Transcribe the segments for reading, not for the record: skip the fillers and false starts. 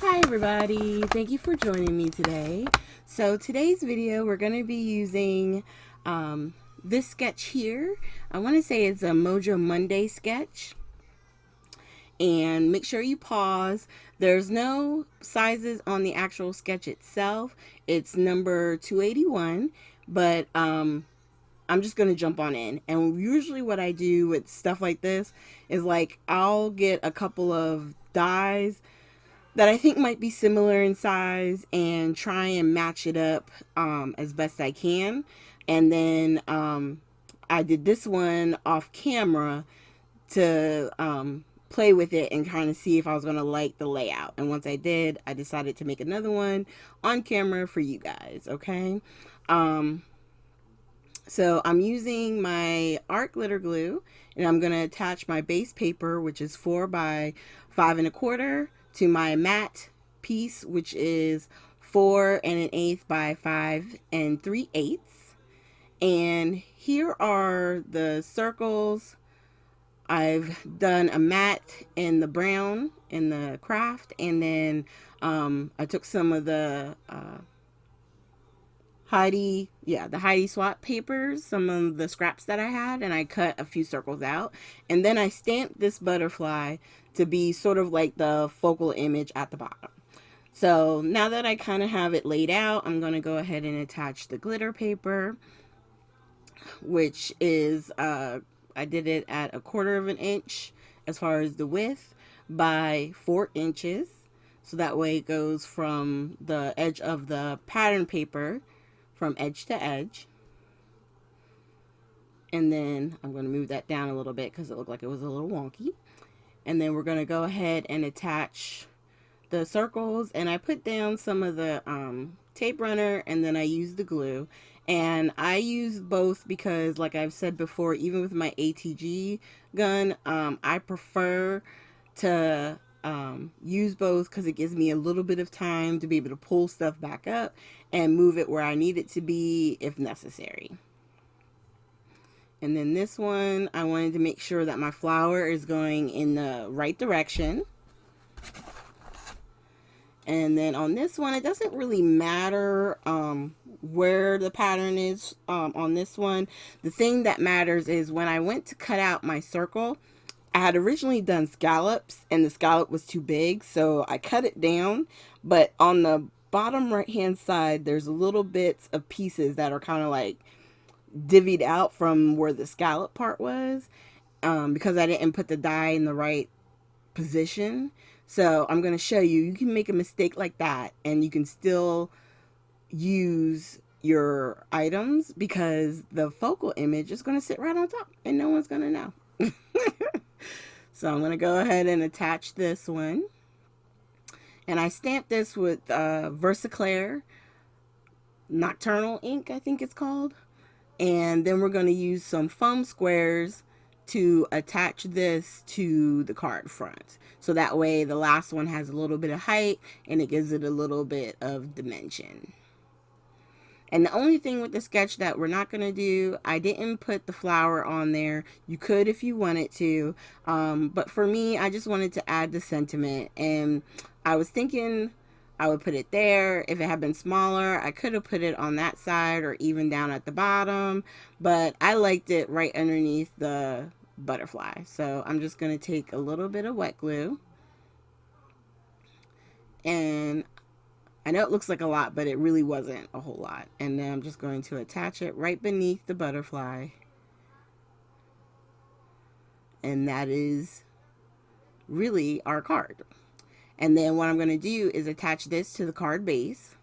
Hi everybody, thank you for joining me today. So today's video we're going to be using this sketch here. I want to say it's a Mojo Monday sketch. And make sure you pause. There's no sizes on the actual sketch itself. It's number 281, but I'm just going to jump on in. And usually what I do with stuff like this is like I'll get a couple of dies that I think might be similar in size and try and match it up as best I can. And then I did this one off camera to play with it and kind of see if I was going to like the layout. And once I did, I decided to make another one on camera for you guys, okay? So I'm using my art glitter glue, and I'm going to attach my base paper, which is 4 by 5 1/4, to my matte piece, which is 4 1/8 by 5 3/8. And here are the circles. I've done a matte in the brown in the craft, and then I took some of the the Heidi Swap papers, some of the scraps that I had, and I cut a few circles out. And then I stamped this butterfly to be sort of like the focal image at the bottom. So now that I kind of have it laid out, I'm going to go ahead and attach the glitter paper, which is, I did it at 1/4 inch as far as the width by 4 inches. So that way it goes from the edge of the pattern paper from edge to edge. And then I'm going to move that down a little bit because it looked like it was a little wonky. And then we're going to go ahead and attach the circles. And I put down some of the tape runner, and then I used the glue. And I use both because, like I've said before, even with my ATG gun, I prefer to use both because it gives me a little bit of time to be able to pull stuff back up and move it where I need it to be if necessary. And then this one, I wanted to make sure that my flower is going in the right direction. And then on this one, it doesn't really matter where the pattern is on this one. The thing that matters is when I went to cut out my circle, I had originally done scallops, and the scallop was too big, so I cut it down. But on the bottom right hand side, there's little bits of pieces that are kind of like divvied out from where the scallop part was, because I didn't put the die in the right position. So I'm going to show you, you can make a mistake like that and you can still use your items because the focal image is going to sit right on top and no one's going to know. So I'm going to go ahead and attach this one. And I stamped this with Versaclear Nocturnal ink, I think it's called. And then we're going to use some foam squares to attach this to the card front. So that way the last one has a little bit of height and it gives it a little bit of dimension. And the only thing with the sketch that we're not going to do, I didn't put the flower on there. You could if you wanted to. But for me, I just wanted to add the sentiment. And I was thinking I would put it there. If it had been smaller, I could have put it on that side or even down at the bottom. But I liked it right underneath the butterfly. So I'm just going to take a little bit of wet glue. And I know it looks like a lot, but it really wasn't a whole lot. And then I'm just going to attach it right beneath the butterfly. And that is really our card. And then what I'm going to do is attach this to the card base.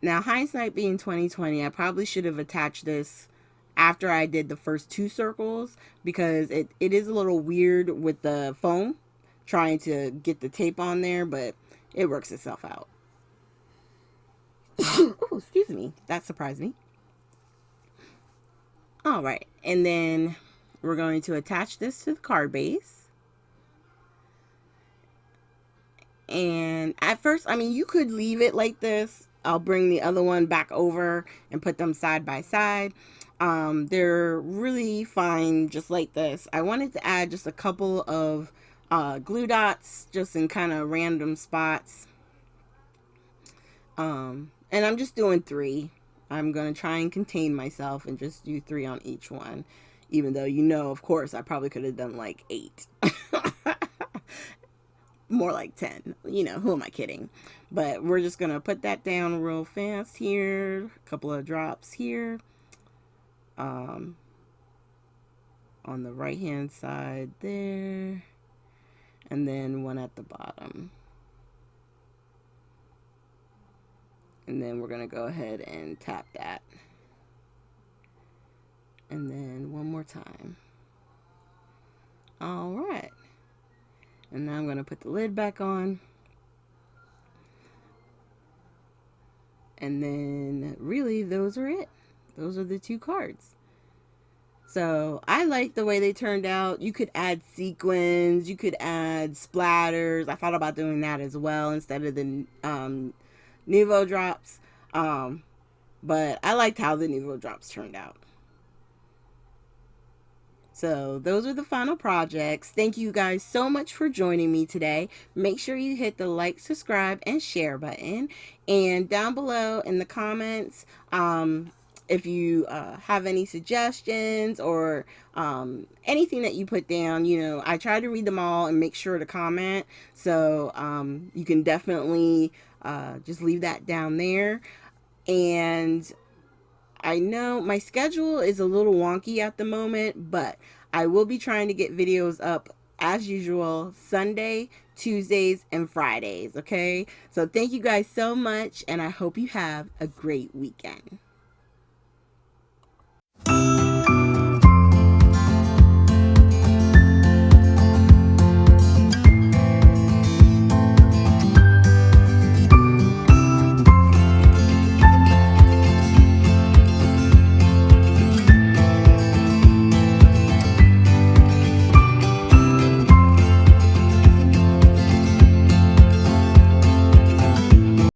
Now, hindsight being 2020, I probably should have attached this after I did the first 2 circles because it is a little weird with the foam trying to get the tape on there, but it works itself out. Oh, excuse me. That surprised me. All right. And then we're going to attach this to the card base. And at first, I mean, you could leave it like this. I'll bring the other one back over and put them side by side. They're really fine just like this. I wanted to add just a couple of glue dots just in kind of random spots. And I'm just doing 3. I'm going to try and contain myself and just do 3 on each one. Even though, of course, I probably could have done like 8. More like 10. Who am I kidding? But we're just going to put that down real fast here. A couple of drops here. On the right hand side there. And then one at the bottom. And then we're going to go ahead and tap that. And then one more time. All right. And now I'm going to put the lid back on. And then really those are it. Those are the 2 cards. So I like the way they turned out. You could add sequins. You could add splatters. I thought about doing that as well instead of the Nuvo drops. But I liked how the Nuvo drops turned out. So those are the final projects. Thank you guys so much for joining me today. Make sure you hit the like, subscribe, and share button. And down below in the comments, if you have any suggestions or anything that you put down, I try to read them all and make sure to comment. So you can definitely just leave that down there. And I know my schedule is a little wonky at the moment, but I will be trying to get videos up as usual Sunday, Tuesdays, and Fridays, okay? So thank you guys so much, and I hope you have a great weekend.